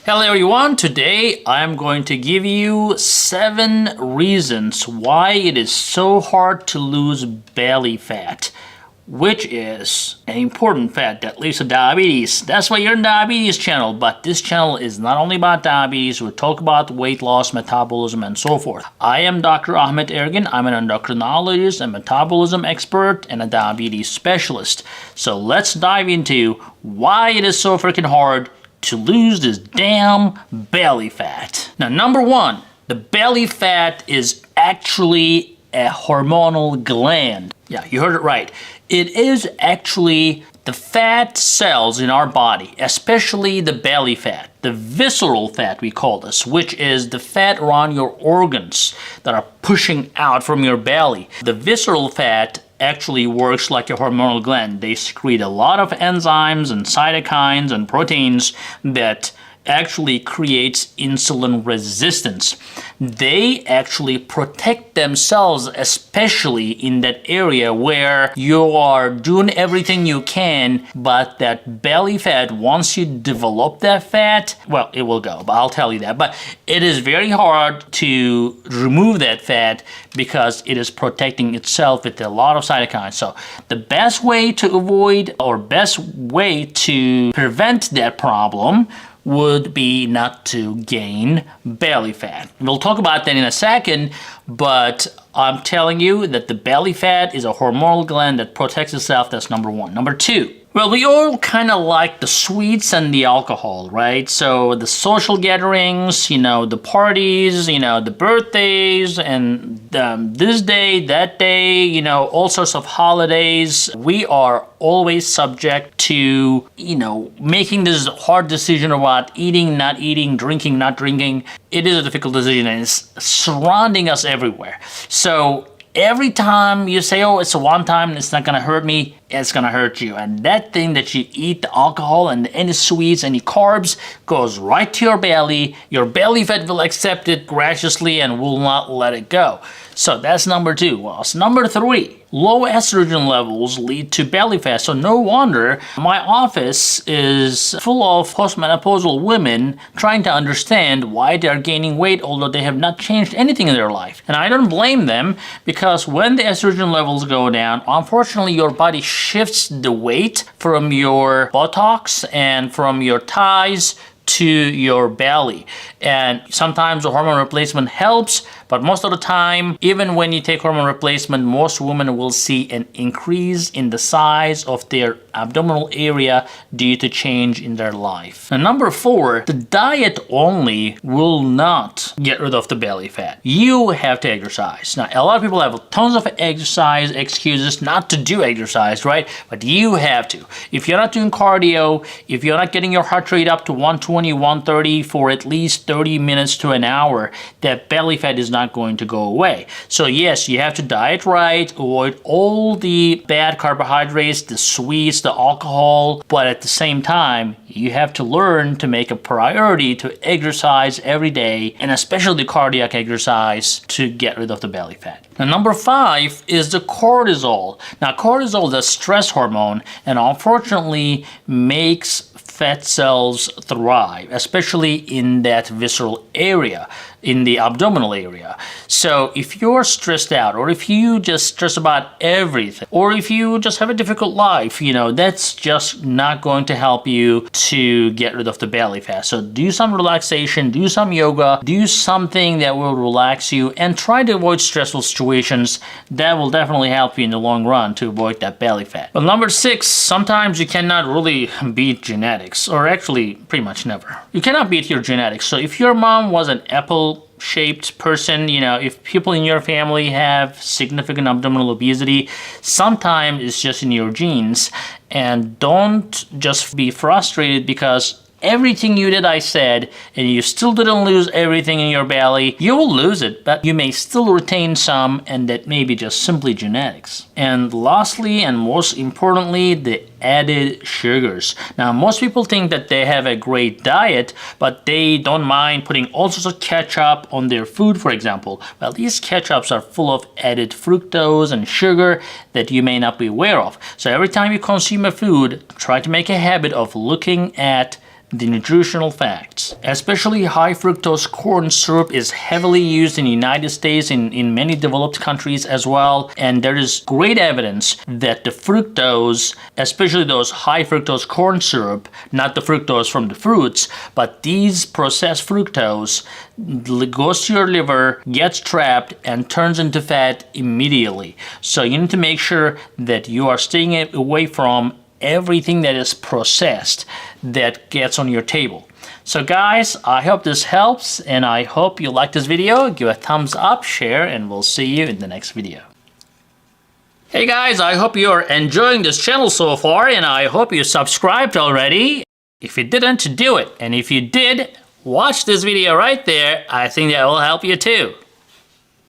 Hello everyone, today I'm going to give you 7 reasons why it is so hard to lose belly fat, which is an important fat that leads to diabetes. That's why you're in Diabetes channel, but this channel is not only about diabetes, we talk about weight loss, metabolism, and so forth. I am Dr. Ahmet Ergin. I'm an endocrinologist, a metabolism expert, and a diabetes specialist. So let's dive into why it is so freaking hard to lose this damn belly fat. Now, number 1, the belly fat is actually a hormonal gland. Yeah, you heard it right. It is actually the fat cells in our body, especially the belly fat, the visceral fat we call this, which is the fat around your organs that are pushing out from your belly. The visceral fat actually works like a hormonal gland. They secrete a lot of enzymes and cytokines and proteins that actually creates insulin resistance. They actually protect themselves, especially in that area where you are doing everything you can, but that belly fat, once you develop that fat, well, it will go, but I'll tell you that. But it is very hard to remove that fat because it is protecting itself with a lot of cytokines. So the best way to avoid or best way to prevent that problem would be not to gain belly fat. We'll talk about that in a second, but I'm telling you that the belly fat is a hormonal gland that protects itself. That's number 1. Number 2, well, we all kind of like the sweets and the alcohol, right? So the social gatherings, the parties, the birthdays, and this day, that day, all sorts of holidays. We are always subject to, making this hard decision about eating, not eating, drinking, not drinking. It is a difficult decision and it's surrounding us everywhere. So every time you say, oh, it's a one time, it's not gonna hurt me, it's gonna hurt you. And that thing that you eat, the alcohol and any sweets, any carbs, goes right to your belly. Your belly fat will accept it graciously and will not let it go. So that's number 2. Well, so number 3, low estrogen levels lead to belly fat. So no wonder my office is full of postmenopausal women trying to understand why they are gaining weight, although they have not changed anything in their life. And I don't blame them, because when the estrogen levels go down, unfortunately your body shifts the weight from your buttocks and from your thighs to your belly. And sometimes the hormone replacement helps, but most of the time, even when you take hormone replacement, most women will see an increase in the size of their abdominal area due to change in their life. And number 4, the diet only will not get rid of the belly fat. You have to exercise. Now, a lot of people have tons of exercise excuses not to do exercise, right? But you have to. If you're not doing cardio, if you're not getting your heart rate up to 120, 130 for at least 30 minutes to an hour, that belly fat is not going to go away. So yes, you have to diet right, avoid all the bad carbohydrates, the sweets, the alcohol, but at the same time, you have to learn to make a priority to exercise every day, and especially cardiac exercise, to get rid of the belly fat. Now, number 5 is the cortisol. Now, cortisol is a stress hormone and unfortunately makes fat cells thrive, especially in that visceral area, in the abdominal area. So if you're stressed out, or if you just stress about everything, or if you just have a difficult life, that's just not going to help you to get rid of the belly fat. So do some relaxation, do some yoga, do something that will relax you, and try to avoid stressful situations. That will definitely help you in the long run to avoid that belly fat. But number 6, sometimes you cannot really beat genetics, or actually pretty much never. You cannot beat your genetics. So if your mom was an apple-shaped person, if people in your family have significant abdominal obesity, sometimes it's just in your genes. And don't just be frustrated because everything you did, I said, and you still didn't lose everything in your belly. You will lose it, but you may still retain some, and that may be just simply genetics. And lastly, and most importantly, the added sugars. Now, most people think that they have a great diet, but they don't mind putting all sorts of ketchup on their food, for example. Well, these ketchups are full of added fructose and sugar that you may not be aware of. So every time you consume a food, try to make a habit of looking at the nutritional facts. Especially high fructose corn syrup is heavily used in the United States, in many developed countries as well. And there is great evidence that the fructose, especially those high fructose corn syrup, not the fructose from the fruits, but these processed fructose goes to your liver, gets trapped, and turns into fat immediately. So you need to make sure that you are staying away from everything that is processed that gets on your table. So guys, I hope this helps, and I hope you like this video. Give a thumbs up, share, and we'll see you in the next video. Hey guys, I hope you're enjoying this channel so far, and I hope you subscribed already. If you didn't, do it. And if you did, watch this video right there. I think that will help you too.